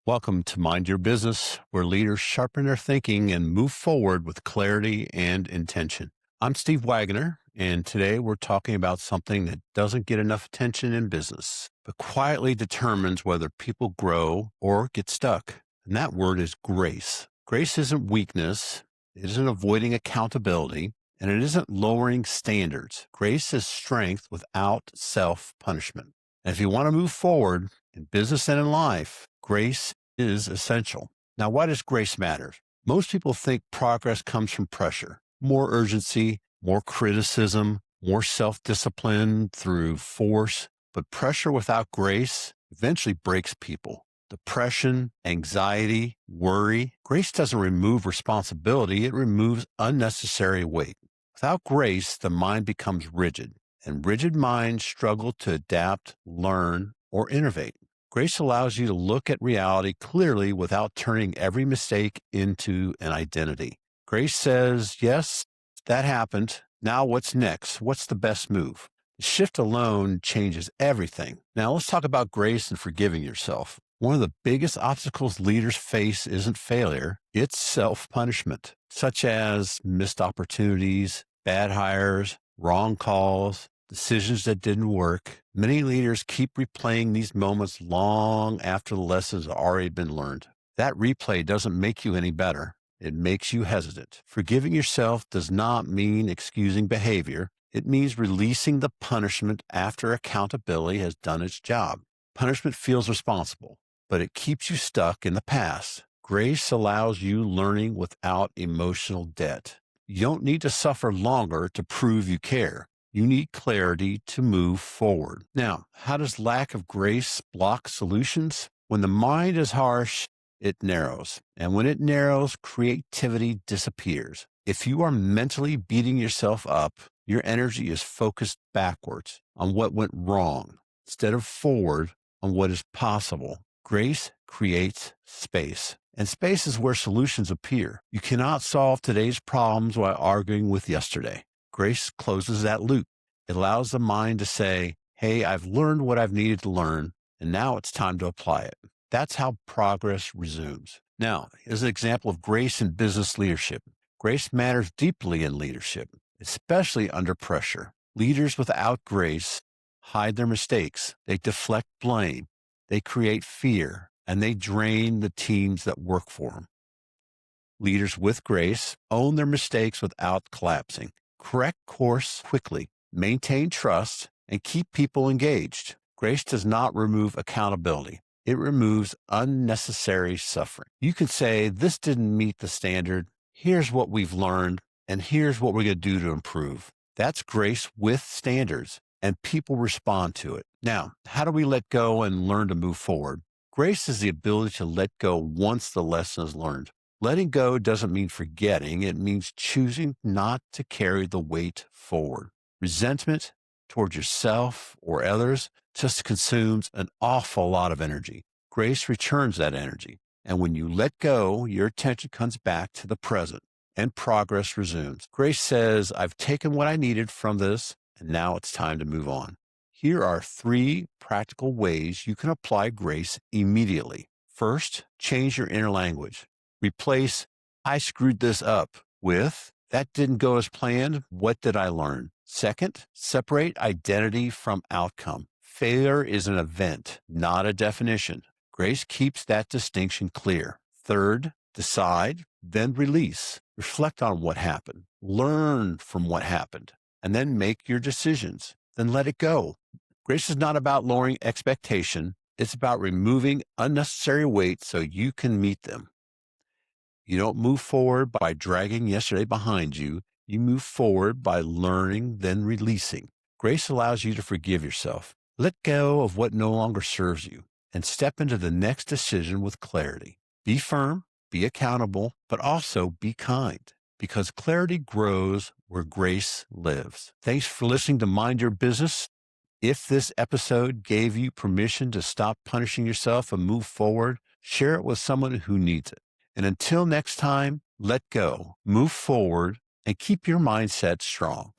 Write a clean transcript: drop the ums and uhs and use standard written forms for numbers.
Welcome to Mind Your Business, where leaders sharpen their thinking and move forward with clarity and intention. I'm Steve Wagner, and today we're talking about something that doesn't get enough attention in business, but quietly determines whether people grow or get stuck. And that word is grace. Grace isn't weakness, it isn't avoiding accountability, and it isn't lowering standards. Grace is strength without self punishment. And if you want to move forward in business and in life, grace is essential. Now, why does grace matter? Most people think progress comes from pressure, more urgency, more criticism, more self-discipline through force. But pressure without grace eventually breaks people. Depression, anxiety, worry. Grace doesn't remove responsibility, it removes unnecessary weight. Without grace, the mind becomes rigid, and rigid minds struggle to adapt, learn, or innovate. Grace allows you to look at reality clearly without turning every mistake into an identity. Grace says, yes, that happened. Now what's next? What's the best move? The shift alone changes everything. Now let's talk about grace and forgiving yourself. One of the biggest obstacles leaders face isn't failure, it's self-punishment, such as missed opportunities, bad hires, wrong calls, decisions that didn't work. Many leaders keep replaying these moments long after the lessons have already been learned. That replay doesn't make you any better. It makes you hesitant. Forgiving yourself does not mean excusing behavior. It means releasing the punishment after accountability has done its job. Punishment feels responsible, but it keeps you stuck in the past. Grace allows you learning without emotional debt. You don't need to suffer longer to prove you care. You need clarity to move forward. Now, how does lack of grace block solutions? When the mind is harsh, it narrows. And when it narrows, creativity disappears. If you are mentally beating yourself up, your energy is focused backwards on what went wrong instead of forward on what is possible. Grace creates space. And space is where solutions appear. You cannot solve today's problems while arguing with yesterday. Grace closes that loop. It allows the mind to say, hey, I've learned what I've needed to learn, and now it's time to apply it. That's how progress resumes. Now, here's an example of grace in business leadership. Grace matters deeply in leadership, especially under pressure. Leaders without grace hide their mistakes. They deflect blame. They create fear, and they drain the teams that work for them. Leaders with grace own their mistakes without collapsing. Correct course quickly, maintain trust, and keep people engaged. Grace does not remove accountability. It removes unnecessary suffering. You can say, this didn't meet the standard. Here's what we've learned, and here's what we're going to do to improve. That's grace with standards, and people respond to it. Now, how do we let go and learn to move forward? Grace is the ability to let go once the lesson is learned. Letting go doesn't mean forgetting. It means choosing not to carry the weight forward. Resentment toward yourself or others just consumes an awful lot of energy. Grace returns that energy. And when you let go, your attention comes back to the present and progress resumes. Grace says, I've taken what I needed from this, and now it's time to move on. Here are 3 practical ways you can apply grace immediately. First, change your inner language. Replace, I screwed this up with, that didn't go as planned. What did I learn? Second, separate identity from outcome. Failure is an event, not a definition. Grace keeps that distinction clear. Third, decide, then release. Reflect on what happened. Learn from what happened, and then make your decisions. Then let it go. Grace is not about lowering expectation. It's about removing unnecessary weight so you can meet them. You don't move forward by dragging yesterday behind you. You move forward by learning, then releasing. Grace allows you to forgive yourself. Let go of what no longer serves you and step into the next decision with clarity. Be firm, be accountable, but also be kind, because clarity grows where grace lives. Thanks for listening to Mind Your Business. If this episode gave you permission to stop punishing yourself and move forward, share it with someone who needs it. And until next time, let go, move forward, and keep your mindset strong.